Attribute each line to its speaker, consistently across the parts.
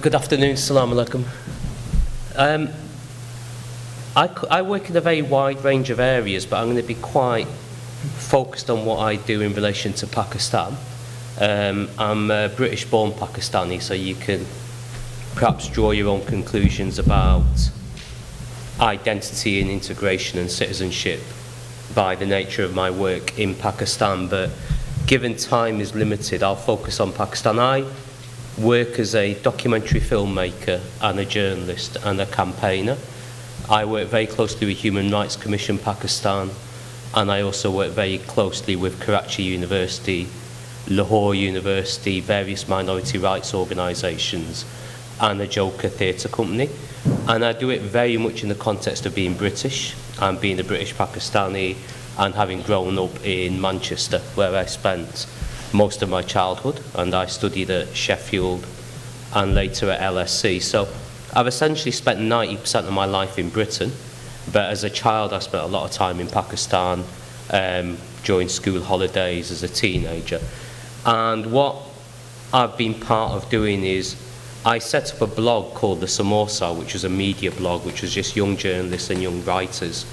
Speaker 1: Good afternoon, Assalamu alaikum. I work in a very wide range of areas, but I'm going to be quite focused on what I do in relation to Pakistan. I'm British-born Pakistani, so you can perhaps draw your own conclusions about identity and integration and citizenship by the nature of my work in Pakistan, but given time is limited, I'll focus on Pakistan. I work as a documentary filmmaker and a journalist and a campaigner. I work very closely with Human Rights Commission Pakistan, and I also work very closely with Karachi University, Lahore University, various minority rights organisations, and the Joker Theatre Company. And I do it very much in the context of being British and being a British Pakistani and having grown up in Manchester, where I spent most of my childhood, and I studied at Sheffield and later at LSE. So I've essentially spent 90% of my life in Britain, but as a child I spent a lot of time in Pakistan during school holidays as a teenager. And what I've been part of doing is I set up a blog called The Samosa, which was a media blog, which was just young journalists and young writers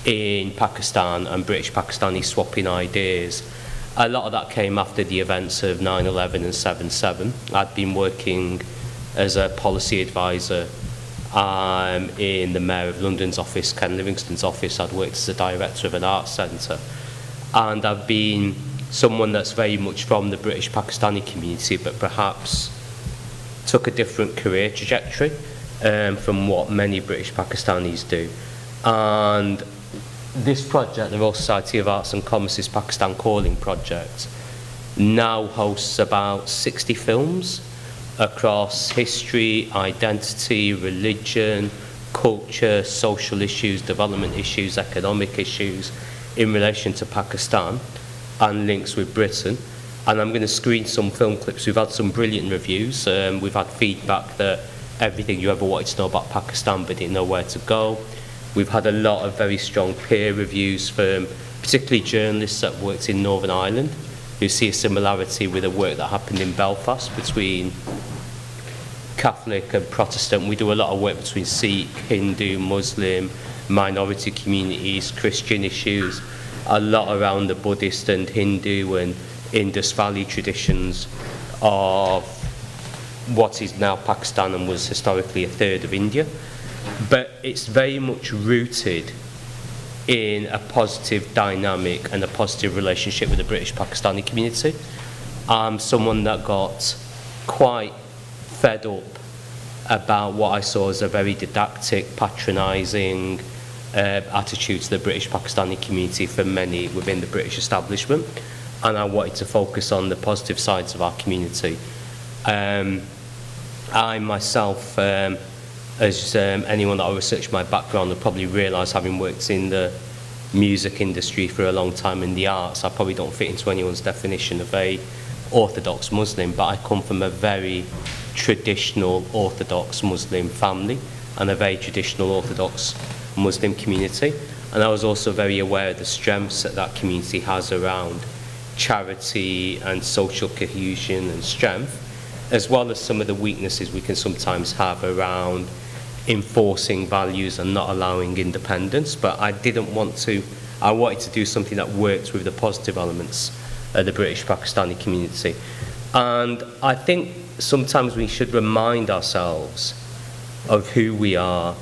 Speaker 1: in Pakistan and British Pakistani swapping ideas. A lot of that came after the events of 9/11 and 7/7. I'd been working as a policy advisor in the Mayor of London's office, Ken Livingstone's office. I'd worked as a director of an arts centre. And I've been someone that's very much from the British Pakistani community, but perhaps took a different career trajectory from what many British Pakistanis do. And this project, the Royal Society of Arts and Commerce's Pakistan Calling project, now hosts about 60 films across history, identity, religion, culture, social issues, development issues, economic issues in relation to Pakistan and links with Britain. And I'm going to screen some film clips. We've had some brilliant reviews. We've had feedback that everything you ever wanted to know about Pakistan but didn't know where to go. We've had a lot of very strong peer reviews from particularly journalists that worked in Northern Ireland who see a similarity with the work that happened in Belfast between Catholic and Protestant. We do a lot of work between Sikh, Hindu, Muslim, minority communities, Christian issues, a lot around the Buddhist and Hindu and Indus Valley traditions of what is now Pakistan and was historically a third of India. But it's very much rooted in a positive dynamic and a positive relationship with the British Pakistani community. I'm someone that got quite fed up about what I saw as a very didactic, patronising attitude to the British Pakistani community for many within the British establishment, and I wanted to focus on the positive sides of our community. I myself, as anyone that I researched my background will probably realise, having worked in the music industry for a long time in the arts, I probably don't fit into anyone's definition of a Orthodox Muslim, but I come from a very traditional Orthodox Muslim family and a very traditional Orthodox Muslim community. And I was also very aware of the strengths that that community has around charity and social cohesion and strength, as well as some of the weaknesses we can sometimes have around enforcing values and not allowing independence. But I wanted to do something that worked with the positive elements of the British Pakistani community. And I think sometimes we should remind ourselves of who we are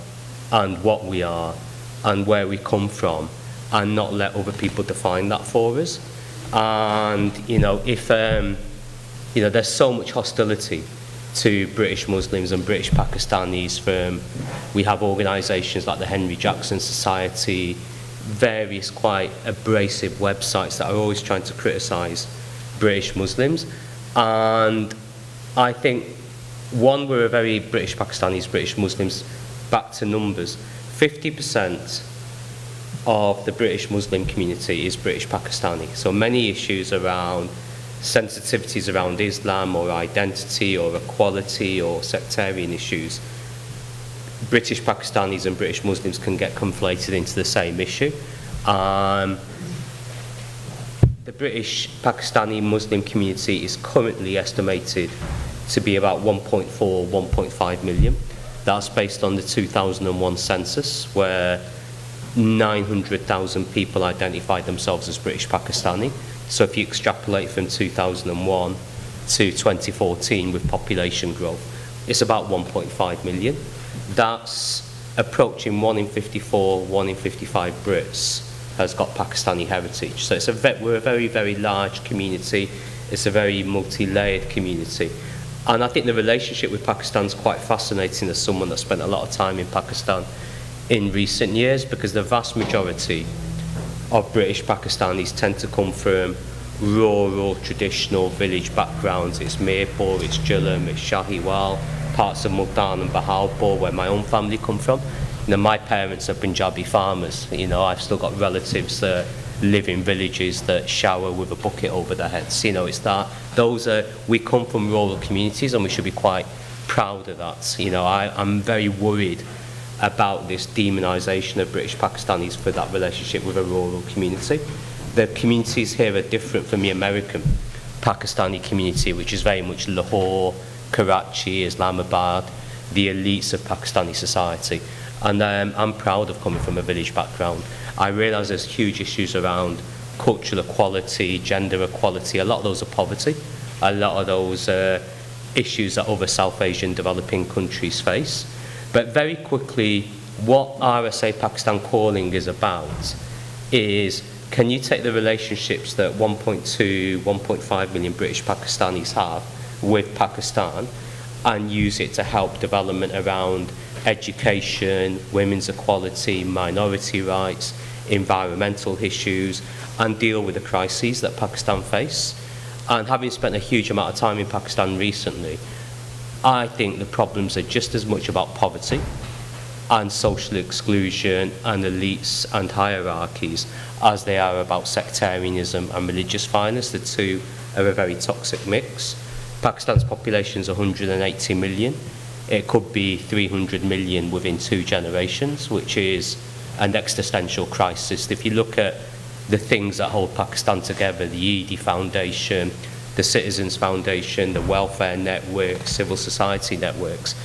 Speaker 1: and what we are and where we come from, and not let other people define that for us. And if there's so much hostility to British Muslims and British Pakistanis we have organisations like the Henry Jackson Society, various quite abrasive websites that are always trying to criticise British Muslims. And I think, one, we're a very British Pakistanis, British Muslims, back to numbers, 50% of the British Muslim community is British Pakistani. So many issues around sensitivities around Islam or identity or equality or sectarian issues, British Pakistanis and British Muslims can get conflated into the same issue. The British Pakistani Muslim community is currently estimated to be about 1.4, 1.5 million. That's based on the 2001 census, where 900,000 people identified themselves as British Pakistani. So if you extrapolate from 2001 to 2014 with population growth, it's about 1.5 million. That's approaching 1 in 54, 1 in 55 Brits has got Pakistani heritage. So we're a very, very large community. It's a very multi-layered community. And I think the relationship with Pakistan is quite fascinating as someone that spent a lot of time in Pakistan in recent years, because the vast majority of British Pakistanis tend to come from rural, traditional village backgrounds. It's Mirpur, it's Jhelum, it's Shahiwal, parts of Multan and Bahawalpur, where my own family come from. You know, my parents are Punjabi farmers. You know, I've still got relatives that live in villages that shower with a bucket over their heads. You know, it's that. We come from rural communities, and we should be quite proud of that. You know, I'm very worried about this demonisation of British Pakistanis for that relationship with a rural community. The communities here are different from the American Pakistani community, which is very much Lahore, Karachi, Islamabad, the elites of Pakistani society. And I'm proud of coming from a village background. I realise there's huge issues around cultural equality, gender equality. A lot of those are poverty. A lot of those issues that other South Asian developing countries face. But very quickly, what RSA Pakistan Calling is about is, can you take the relationships that 1.2, 1.5 million British Pakistanis have with Pakistan and use it to help development around education, women's equality, minority rights, environmental issues, and deal with the crises that Pakistan face. And having spent a huge amount of time in Pakistan recently, I think the problems are just as much about poverty and social exclusion and elites and hierarchies as they are about sectarianism and religious violence. The two are a very toxic mix. Pakistan's population is 180 million. It could be 300 million within 2 generations, which is an existential crisis. If you look at the things that hold Pakistan together, the Eidi Foundation, the Citizens Foundation, the welfare network, civil society networks,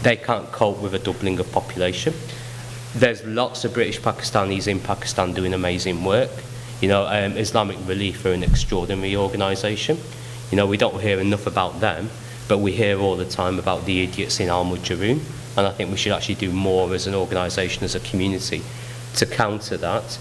Speaker 1: they can't cope with a doubling of population. There's lots of British Pakistanis in Pakistan doing amazing work. You know, Islamic Relief are an extraordinary organisation. You know, we don't hear enough about them, but we hear all the time about the idiots in Al-Mujahideen, and I think we should actually do more as an organisation, as a community, to counter that.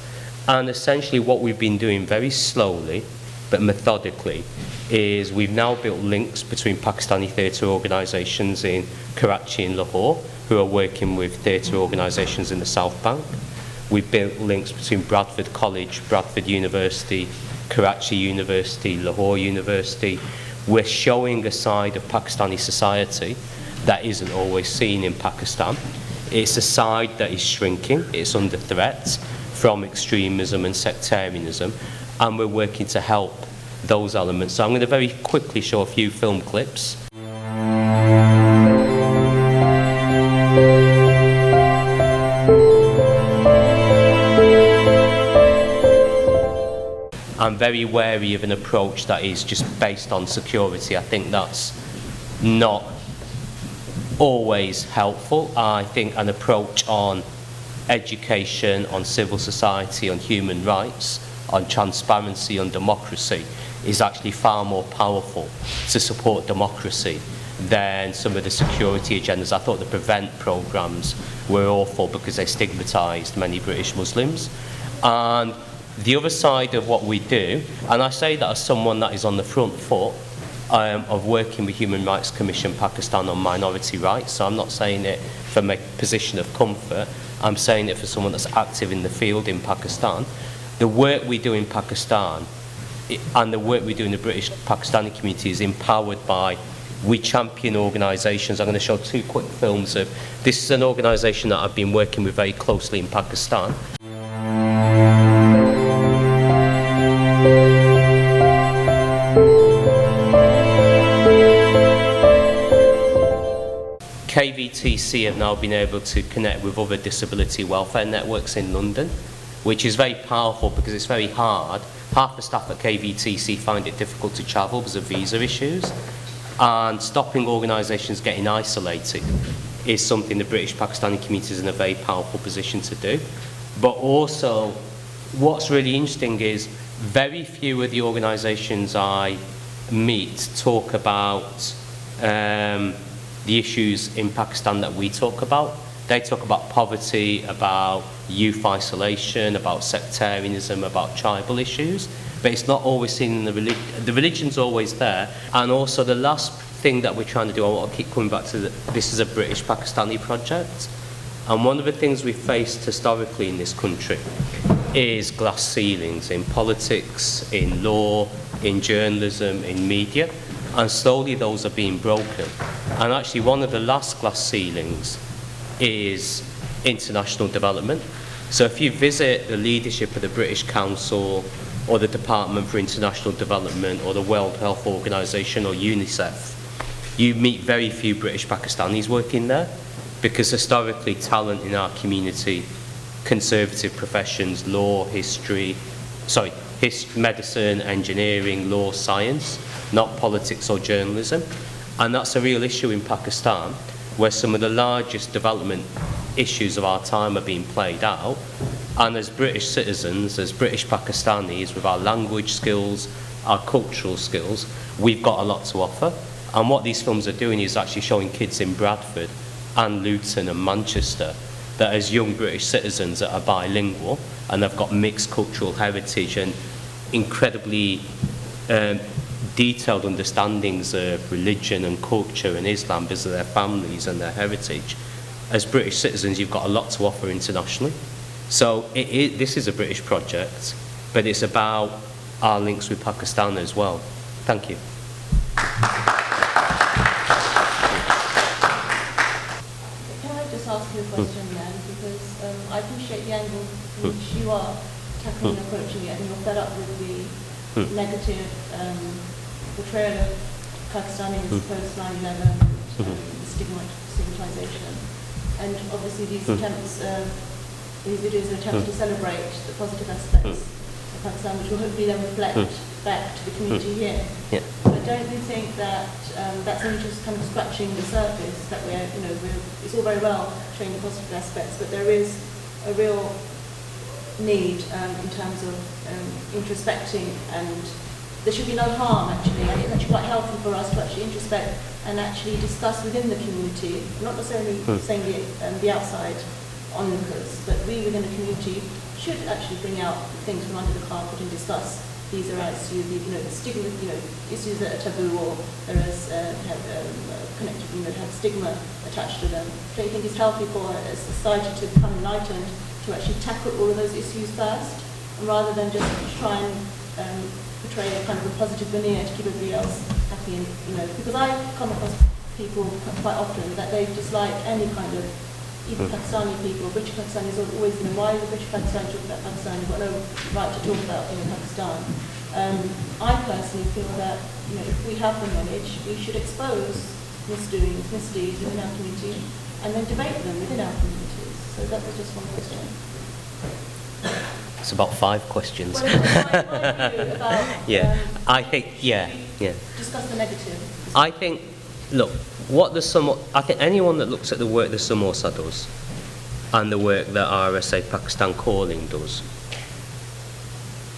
Speaker 1: And essentially what we've been doing very slowly, but methodically, is we've now built links between Pakistani theatre organisations in Karachi and Lahore, who are working with theatre organisations in the South Bank. We've built links between Bradford College, Bradford University, Karachi University, Lahore University. We're showing a side of Pakistani society that isn't always seen in Pakistan. It's a side that is shrinking, it's under threat from extremism and sectarianism, and we're working to help those elements. So I'm going to very quickly show a few film clips. I'm very wary of an approach that is just based on security. I think that's not always helpful. I think an approach on education, on civil society, on human rights, on transparency, on democracy is actually far more powerful to support democracy than some of the security agendas. I thought the Prevent programmes were awful because they stigmatised many British Muslims. And the other side of what we do, and I say that as someone that is on the front foot of working with Human Rights Commission Pakistan on minority rights, so I'm not saying it from a position of comfort, I'm saying it for someone that's active in the field in Pakistan. The work we do in Pakistan and the work we do in the British Pakistani community is empowered by, we champion organisations. I'm going to show 2 quick films of, this is an organisation that I've been working with very closely in Pakistan. KVTC have now been able to connect with other disability welfare networks in London, which is very powerful because it's very hard. Half the staff at KVTC find it difficult to travel because of visa issues. And stopping organisations getting isolated is something the British Pakistani community is in a very powerful position to do. But also, what's really interesting is very few of the organisations I meet talk about the issues in Pakistan that we talk about. They talk about poverty, about youth isolation, about sectarianism, about tribal issues, but it's not always seen in the religion. The religion's always there. And also the last thing that we're trying to do, I want to keep coming back to, this is a British Pakistani project, and one of the things we've faced historically in this country is glass ceilings in politics, in law, in journalism, in media, and slowly those are being broken. And actually one of the last glass ceilings is international development. So if you visit the leadership of the British Council or the Department for International Development or the World Health Organization or UNICEF, you meet very few British Pakistanis working there, because historically talent in our community, conservative professions, law, medicine, engineering, law, science, not politics or journalism. And that's a real issue in Pakistan, where some of the largest development issues of our time are being played out. And as British citizens, as British Pakistanis, with our language skills, our cultural skills, we've got a lot to offer. And what these films are doing is actually showing kids in Bradford and Luton and Manchester that as young British citizens that are bilingual and they've got mixed cultural heritage and incredibly detailed understandings of religion and culture and Islam because of their families and their heritage, as British citizens you've got a lot to offer internationally. So this is a British project, but it's about our links with Pakistan as well. Thank you.
Speaker 2: Can I just ask you a question then? Because I appreciate the angle in which you are tackling and approaching it, and you're fed up with the negative portrayal of Pakistanis post 9/11, the stigmatization, and obviously these attempts, these videos are attempts to celebrate the positive aspects of Pakistan, which will hopefully then reflect back to the community here.
Speaker 1: Yeah.
Speaker 2: But don't you think that that's only just kind of scratching the surface? That it's all very well showing the positive aspects, but there is a real need in terms of introspecting, and there should be no harm actually. I think it's actually quite healthy for us to actually introspect and actually discuss within the community, not necessarily saying the outside onlookers, but we within the community should actually bring out things from under the carpet and discuss these areas, stigma, issues that are taboo or areas have connected, have stigma attached to them. Don't you think it's healthy for a society to become enlightened, to actually tackle all of those issues first, rather than just try and portray a kind of a positive veneer to keep everybody else happy? And because I come across people quite often that they dislike any kind of, even Pakistani people, British Pakistanis are always, why are the British Pakistanis talking about Pakistan? You've got no right to talk about Pakistan. I personally feel that if we have the knowledge, we should expose misdoings, misdeeds within our community, and then debate them within our communities. So that was just one question.
Speaker 1: It's about 5 questions.
Speaker 2: Well, my view about,
Speaker 1: I think,
Speaker 2: discuss the negative.
Speaker 1: I think, look, I think anyone that looks at the work that Samosa does and the work that RSA Pakistan Calling does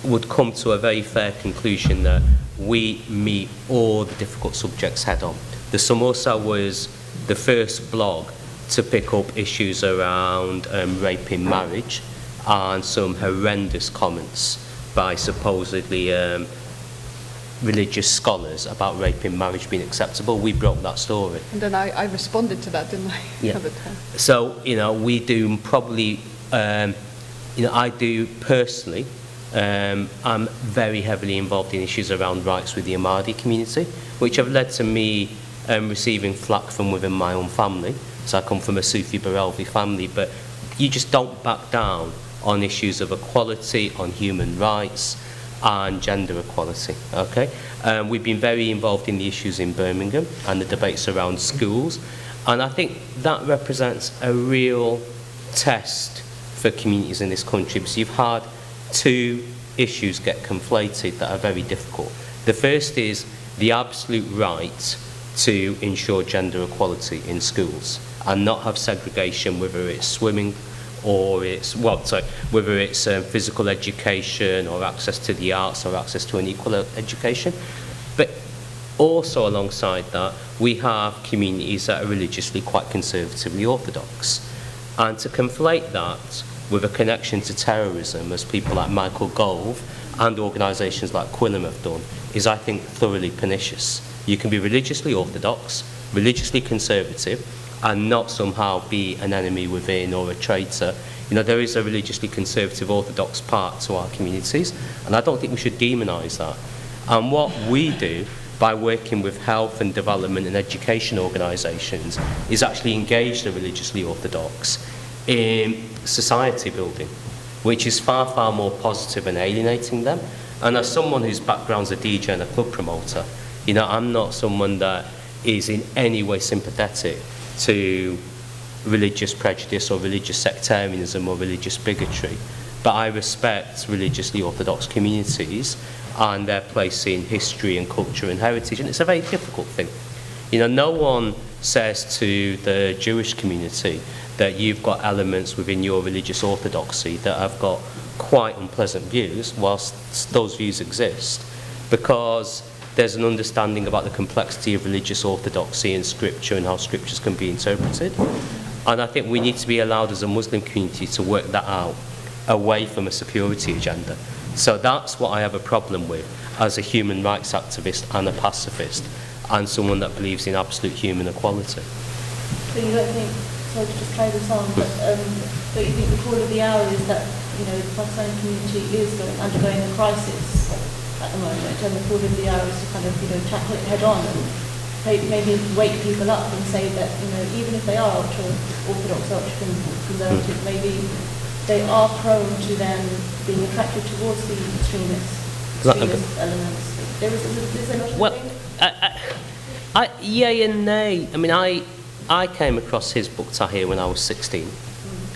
Speaker 1: would come to a very fair conclusion that we meet all the difficult subjects head on. The Samosa was the first blog to pick up issues around rape in marriage and some horrendous comments by supposedly religious scholars about rape in marriage being acceptable. We broke that story.
Speaker 3: And then I responded to that, didn't I?
Speaker 1: Yeah. So, we do probably, I do personally, I'm very heavily involved in issues around rights with the Ahmadi community, which have led to me receiving flack from within my own family. So I come from a Sufi Barelvi family, but you just don't back down on issues of equality, on human rights, and gender equality, okay? We've been very involved in the issues in Birmingham and the debates around schools, and I think that represents a real test for communities in this country, because you've had 2 issues get conflated that are very difficult. The first is the absolute right to ensure gender equality in schools and not have segregation, whether it's swimming or whether it's physical education or access to the arts or access to an equal education. But also alongside that, we have communities that are religiously quite conservatively orthodox. And to conflate that with a connection to terrorism, as people like Michael Gove and organisations like Quillam have done, is, I think, thoroughly pernicious. You can be religiously orthodox, religiously conservative, and not somehow be an enemy within or a traitor. You know, there is a religiously conservative orthodox part to our communities, and I don't think we should demonise that. And what we do by working with health and development and education organisations is actually engage the religiously orthodox in society building, which is far, far more positive than alienating them. And as someone whose background's a DJ and a club promoter, you know, I'm not someone that is in any way sympathetic to religious prejudice or religious sectarianism or religious bigotry, but I respect religiously orthodox communities and their place in history and culture and heritage, and it's a very difficult thing. You know, no one says to the Jewish community that you've got elements within your religious orthodoxy that have got quite unpleasant views, whilst those views exist, because there's an understanding about the complexity of religious orthodoxy and scripture and how scriptures can be interpreted. And I think we need to be allowed as a Muslim community to work that out away from a security agenda. So that's what I have a problem with as a human rights activist and a pacifist and someone that believes in absolute human equality.
Speaker 2: So you don't think, sorry to just carry this on, but you think the call of the hour is that, you know, the Pakistani community is undergoing a crisis at the moment, and the call of the hour is to kind of, you know, tackle it head on and maybe wake people up and say that, you know, even if they are ultra-orthodox, ultra-conservative, maybe they are prone to then being attracted towards the extremist elements. There's a lot of
Speaker 1: well, yay and nay. I mean, I came across his book Tahir when I was 16,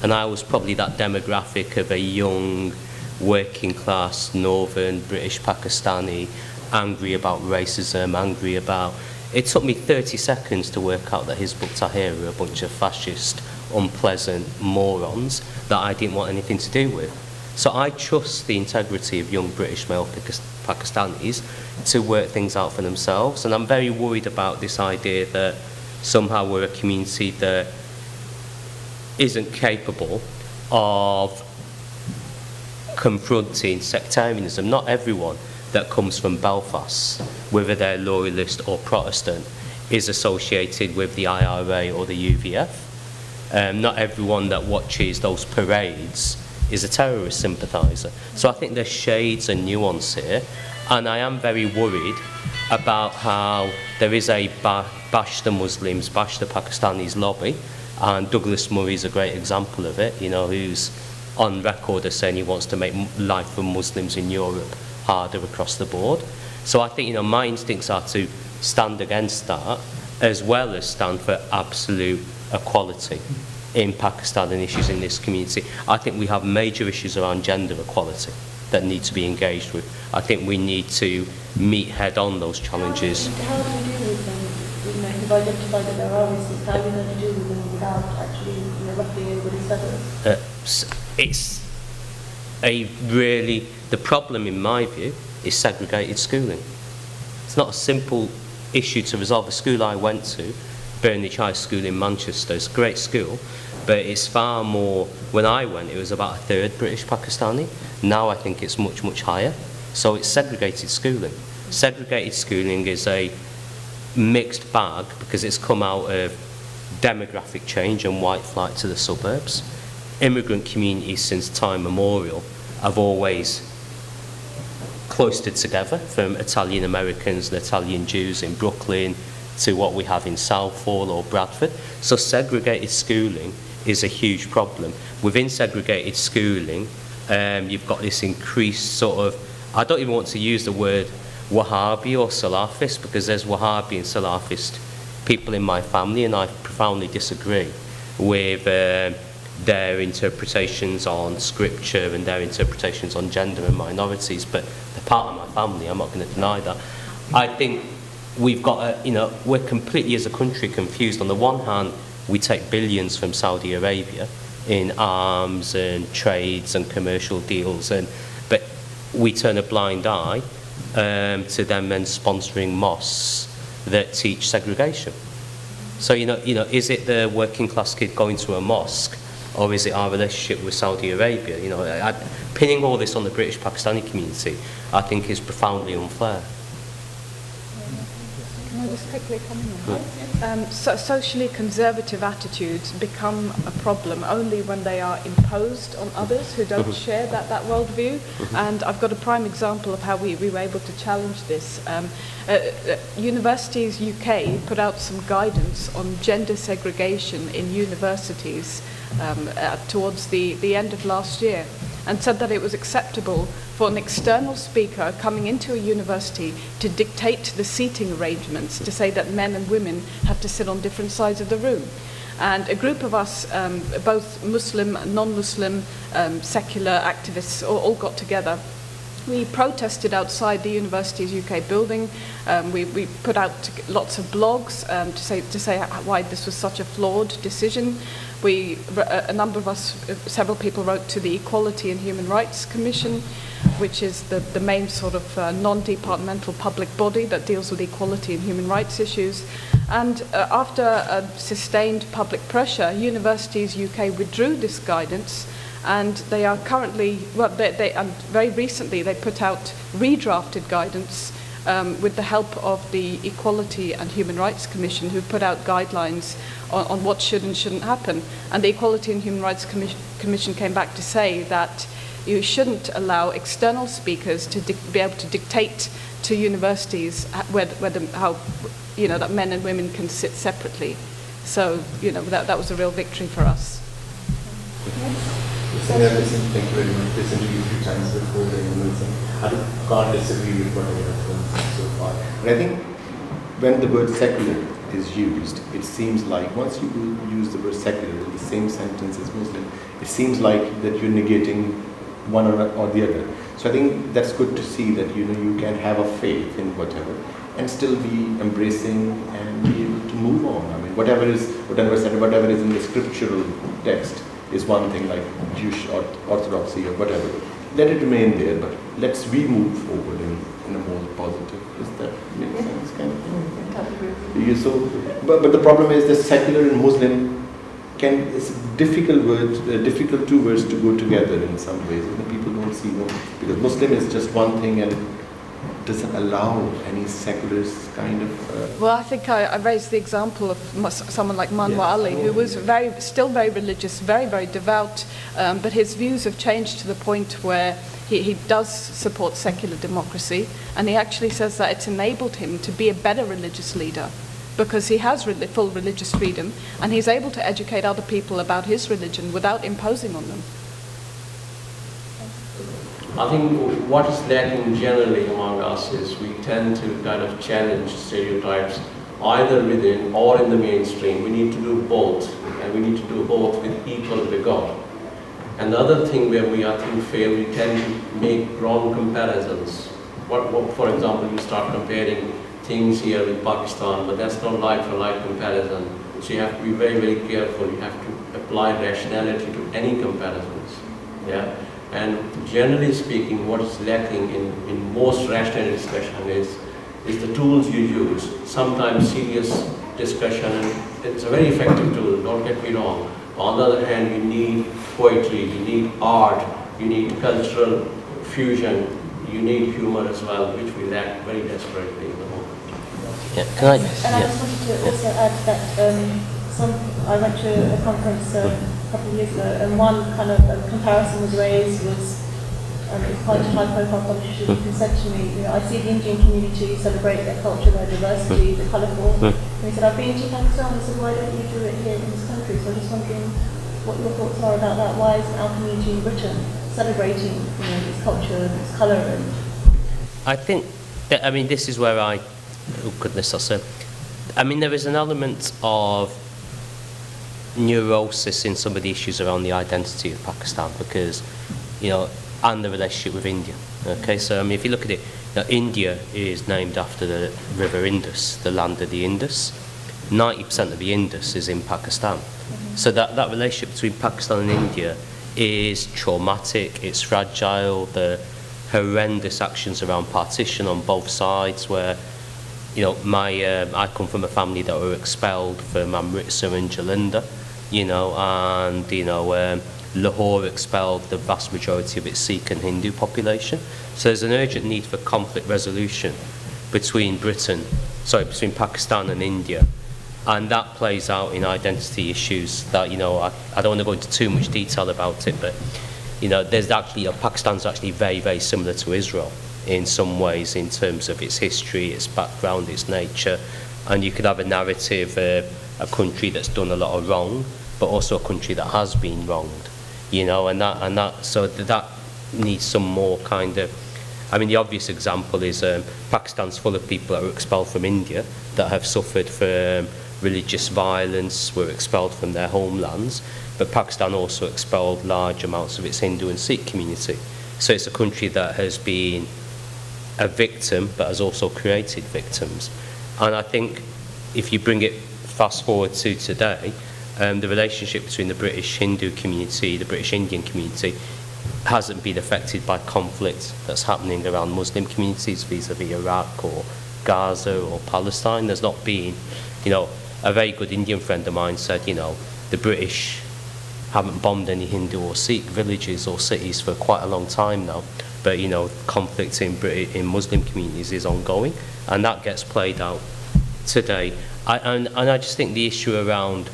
Speaker 1: and I was probably that demographic of a young, working class, northern British Pakistani, angry about racism, angry about... It took me 30 seconds to work out that his book Tahir were a bunch of fascist, unpleasant morons that I didn't want anything to do with. So I trust the integrity of young British male Pakistanis to work things out for themselves, and I'm very worried about this idea that somehow we're a community that isn't capable of confronting sectarianism. Not everyone that comes from Belfast, whether they're loyalist or Protestant, is associated with the IRA or the UVF. Not everyone that watches those parades is a terrorist sympathiser. So I think there's shades and nuance here, and I am very worried about how there is a bash the Muslims, bash the Pakistanis lobby, and Douglas Murray's a great example of it, you know, who's on record as saying he wants to make life for Muslims in Europe harder across the board. So I think, you know, my instincts are to stand against that, as well as stand for absolute equality in Pakistan and issues in this community. I think we have major issues around gender equality that need to be engaged with. I think we need to meet head on those challenges.
Speaker 2: How do we deal with them? You know, you've identified that there are risks. How are we going to deal with them without actually, you know, ruffling anybody's feathers?
Speaker 1: It's a really... The problem, in my view, is segregated schooling. It's not a simple issue to resolve. The school I went to, Burnage High School in Manchester, it's a great school, but it's far more... When I went, it was about a third British Pakistani. Now I think it's much, much higher. So it's segregated schooling. Segregated schooling is a mixed bag because it's come out of demographic change and white flight to the suburbs. Immigrant communities since time immemorial have always cloistered together, from Italian Americans and Italian Jews in Brooklyn to what we have in Southall or Bradford. So segregated schooling is a huge problem. Within segregated schooling, you've got this increased sort of, I don't even want to use the word Wahhabi or Salafist, because there's Wahhabi and Salafist people in my family, and I profoundly disagree with their interpretations on scripture and their interpretations on gender and minorities, but they're part of my family, I'm not going to deny that. I think we've got we're completely as a country confused. On the one hand, we take billions from Saudi Arabia in arms and trades and commercial deals, but we turn a blind eye to them then sponsoring mosques that teach segregation. So is it the working class kid going to a mosque, or is it our relationship with Saudi Arabia? Pinning all this on the British Pakistani community, I think, is profoundly unfair.
Speaker 3: Can I just quickly come in? Socially conservative attitudes become a problem only when they are imposed on others who don't share that worldview. And I've got a prime example of how we were able to challenge this. Universities UK put out some guidance on gender segregation in universities towards the end of last year, and said that it was acceptable for an external speaker coming into a university to dictate the seating arrangements, to say that men and women have to sit on different sides of the room. And a group of us, both Muslim, non-Muslim, secular activists, all got together. We protested outside the university's UK building. We put out lots of blogs to say why this was such a flawed decision. A number of us, several people wrote to the Equality and Human Rights Commission, which is the main sort of non-departmental public body that deals with equality and human rights issues. And after sustained public pressure, Universities UK withdrew this guidance, and they are currently, and very recently they put out redrafted guidance with the help of the Equality and Human Rights Commission, who put out guidelines on what should and shouldn't happen. And the Equality and Human Rights Commission came back to say that you shouldn't allow external speakers to be able to dictate to universities how that men and women can sit separately. So that was a real victory for us.
Speaker 4: Thank you very much. Listened to you a few times before, very amazing. I can't disagree with what you have done so far. And I think when the word secular is used, it seems like once you use the word secular in the same sentence as Muslim, it seems like that you're negating one or the other. So I think that's good to see that you can have a faith in whatever and still be embracing and be able to move on. I mean, whatever is in the scriptural text is one thing, like Jewish orthodoxy or whatever. Let it remain there, but we move forward in a more positive. Does that make sense, kind of thing? But the problem is that secular and Muslim it's difficult two words to go together in some ways. And people don't see because Muslim is just one thing and it doesn't allow any secularist kind of...
Speaker 3: Well, I think I raised the example of someone like Manwa Ali, who was still very religious, very, very devout, but his views have changed to the point where he does support secular democracy, and he actually says that it's enabled him to be a better religious leader, because he has full religious freedom, and he's able to educate other people about his religion without imposing on them.
Speaker 5: I think what is lacking generally among us is we tend to kind of challenge stereotypes either within or in the mainstream. We need to do both, and we need to do both with equal regard. And the other thing where we, I think, fail, we tend to make wrong comparisons. For example, you start comparing things here with Pakistan, but that's not like-for-like comparison. So you have to be very, very careful. You have to apply rationality to any comparisons. Yeah. And generally speaking, what is lacking in most rational discussion is the tools you use. Sometimes serious discussion, and it's a very effective tool, don't get me wrong. On the other hand, you need poetry, you need art, you need cultural fusion, you need humor as well, which we lack very desperately in the moment.
Speaker 1: Yeah, can I?
Speaker 2: And I just wanted to also add that I went to a conference a couple of years ago, and one kind of comparison was raised was it's quite a high-profile politician who said to me, I see the Indian community celebrate their culture, their diversity, the colourful. And he said, I've been to Pakistan. He said, why don't you do it here in this country? So I'm just wondering what your thoughts are about that. Why is our community in Britain celebrating its culture, its colour?
Speaker 1: I think that, this is where oh goodness, there is an element of neurosis in some of the issues around the identity of Pakistan because, and the relationship with India. Okay, so if you look at it, Now, India is named after the river Indus, the land of the Indus. 90% of the Indus is in Pakistan. So that relationship between Pakistan and India is traumatic, it's fragile, the horrendous actions around partition on both sides where, you know, I come from a family that were expelled from Amritsar and Jalandhar, you know, and, you know, Lahore expelled the vast majority of its Sikh and Hindu population. So there's an urgent need for conflict resolution between between Pakistan and India. And that plays out in identity issues that, you know, I don't want to go into too much detail about it, but, you know, there's actually, you know, Pakistan's actually very, very similar to Israel in some ways in terms of its history, its background, its nature. And you could have a narrative, a country that's done a lot of wrong, but also a country that has been wronged, you know, so that needs some more kind of, I mean, the obvious example is Pakistan's full of people that were expelled from India that have suffered from religious violence, were expelled from their homelands, but Pakistan also expelled large amounts of its Hindu and Sikh community. So it's a country that has been a victim, but has also created victims. And I think if you bring it fast forward to today, the relationship between the British Hindu community, the British Indian community, hasn't been affected by conflict that's happening around Muslim communities vis-à-vis Iraq or Gaza or Palestine. There's not been, you know, a very good Indian friend of mine said, you know, the British haven't bombed any Hindu or Sikh villages or cities for quite a long time now, but, you know, conflict in Muslim communities is ongoing, and that gets played out today. And I just think the issue around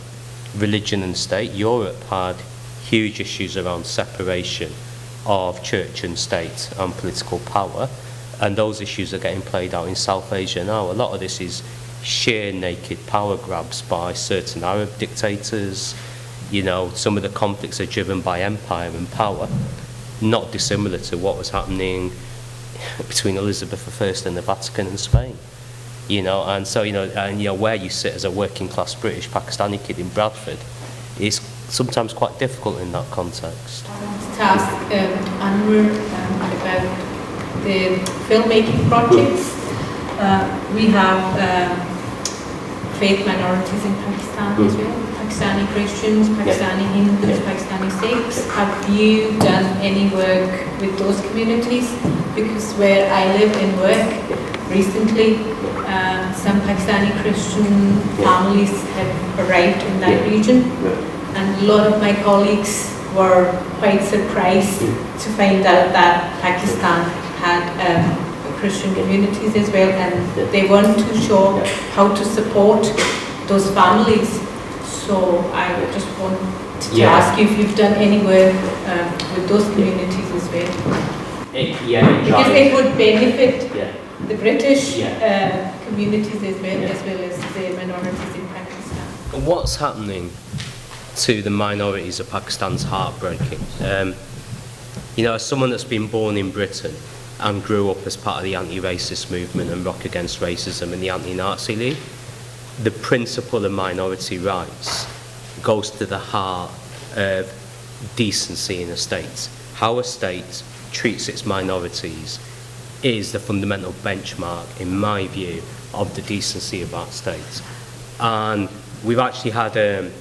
Speaker 1: religion and state, Europe had huge issues around separation of church and state and political power, and those issues are getting played out in South Asia now. A lot of this is sheer naked power grabs by certain Arab dictators. You know, some of the conflicts are driven by empire and power, not dissimilar to what was happening between Elizabeth I and the Vatican and Spain. You know, and so, you know, where you sit as a working class British Pakistani kid in Bradford is sometimes quite difficult in that context.
Speaker 6: I want to ask Anwar about the filmmaking projects. We have faith minorities in Pakistan as well, Pakistani Christians, Pakistani Hindus, Pakistani Sikhs. Have you done any work with those communities? Because where I live and work recently, some Pakistani Christian families have arrived in that region, and a lot of my colleagues were quite surprised to find out that Pakistan had Christian communities as well, and they weren't too sure how to support those families. So I just wanted to ask you if you've done any work with those communities as well. Because it would benefit the British communities as well as the minorities in Pakistan.
Speaker 1: What's happening to the minorities of Pakistan's heartbreaking. You know, as someone that's been born in Britain and grew up as part of the anti-racist movement and Rock Against Racism and the Anti-Nazi League, the principle of minority rights goes to the heart of decency in a state. How a state treats its minorities is the fundamental benchmark, in my view, of the decency of that state. And we've actually had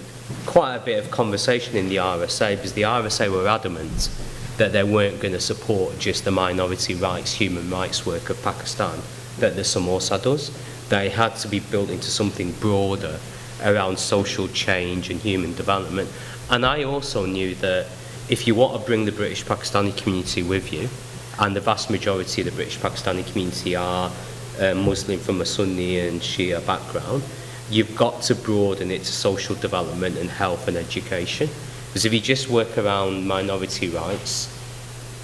Speaker 1: quite a bit of conversation in the RSA, because the RSA were adamant that they weren't going to support just the minority rights, human rights work of Pakistan that the Samosa does. They had to be built into something broader around social change and human development. And I also knew that if you want to bring the British Pakistani community with you, and the vast majority of the British Pakistani community are Muslim from a Sunni and Shia background, you've got to broaden it to social development and health and education. Because if you just work around minority rights,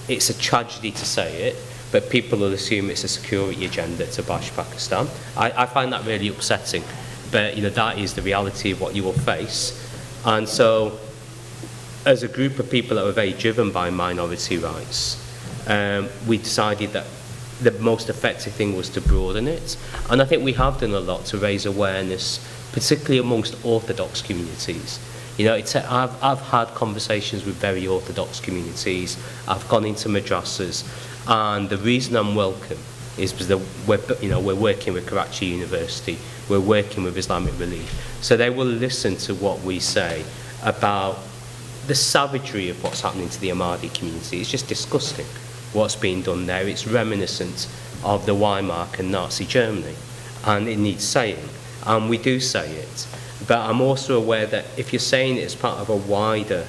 Speaker 1: it's a tragedy to say it, but people will assume it's a security agenda to bash Pakistan. I find that really upsetting, but you know, that is the reality of what you will face. And so, as a group of people that were very driven by minority rights, we decided that the most effective thing was to broaden it. And I think we have done a lot to raise awareness, particularly amongst Orthodox communities. You know, I've had conversations with very Orthodox communities, I've gone into madrasas, and the reason I'm welcome is because we're working with Karachi University, we're working with Islamic Relief. So they will listen to what we say about the savagery of what's happening to the Ahmadi community. It's just disgusting what's being done there. It's reminiscent of the Weimar and Nazi Germany, and it needs saying, and we do say it. But I'm also aware that if you're saying it as part of a wider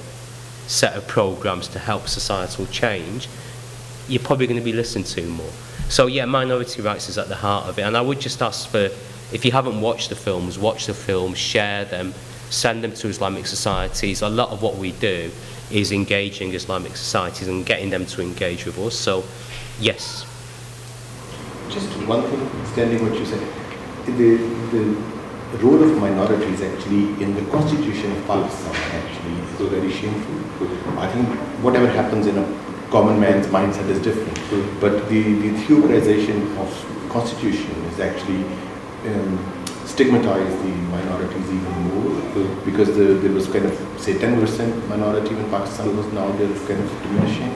Speaker 1: set of programs to help societal change, you're probably going to be listened to more. So yeah, minority rights is at the heart of it, and I would just ask for, if you haven't watched the films, watch the films, share them, send them to Islamic societies. A lot of what we do is engaging Islamic societies and getting them to engage with us. So yes.
Speaker 4: Just one thing, extending what you said, the role of minorities actually in the constitution of Pakistan actually is very shameful. I think whatever happens in a common man's mindset is different, but the theorization of constitution is actually stigmatized the minorities even more, because there was kind of, say, 10% minority when Pakistan was, now they're kind of diminishing.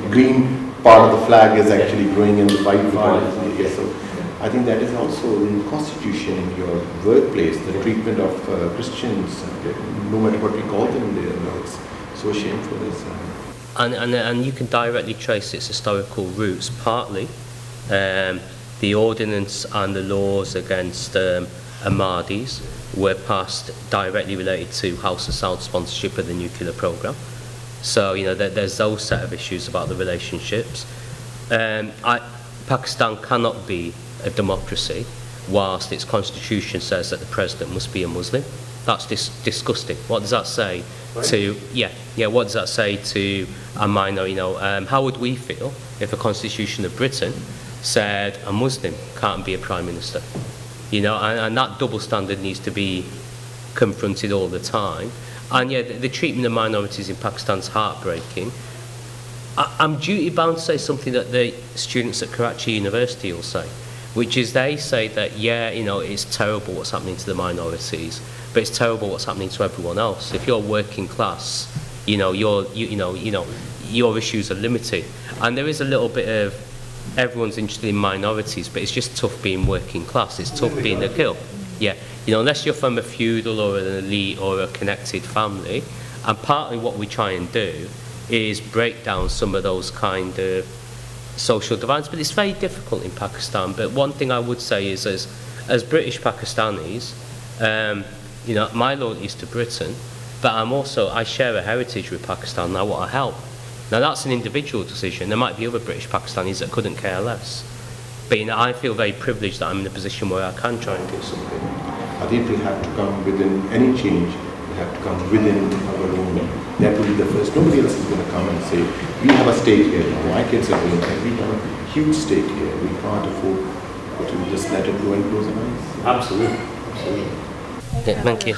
Speaker 4: The green part of the flag is actually growing in the white part. So I think that is also in the constitution, in your workplace, the treatment of Christians, no matter what we call them, it's so shameful.
Speaker 1: And you can directly trace its historical roots, partly. The ordinance and the laws against Ahmadis were passed directly related to House of Saud sponsorship of the nuclear program. So, there's those set of issues about the relationships. Pakistan cannot be a democracy whilst its constitution says that the president must be a Muslim. That's disgusting. What does that say to, what does that say to a minority? How would we feel if the constitution of Britain said a Muslim can't be a prime minister? And that double standard needs to be confronted all the time. And the treatment of minorities in Pakistan is heartbreaking. I'm duty bound to say something that the students at Karachi University will say, which is they say that it's terrible what's happening to the minorities, but it's terrible what's happening to everyone else. If you're working class, your issues are limited, and there is a little bit of everyone's interested in minorities, but it's just tough being working class. It's tough being a girl. Yeah, unless you're from a feudal or an elite or a connected family, and partly what we try and do is break down some of those kind of social divides, but it's very difficult in Pakistan. But one thing I would say is, as British Pakistanis, my loyalty is to Britain, but I share a heritage with Pakistan, and I want to help. Now that's an individual decision. There might be other British Pakistanis that couldn't care less. But I feel very privileged that I'm in a position where I can try and do something.
Speaker 4: I think we have to come within any change, we have to come within our own. That will be the first. Nobody else is going to come and say, we have a stake here now, my kids are doing that, we have a huge stake here, we can't afford to just let it go and close our eyes.
Speaker 5: Absolutely.
Speaker 1: Thank you.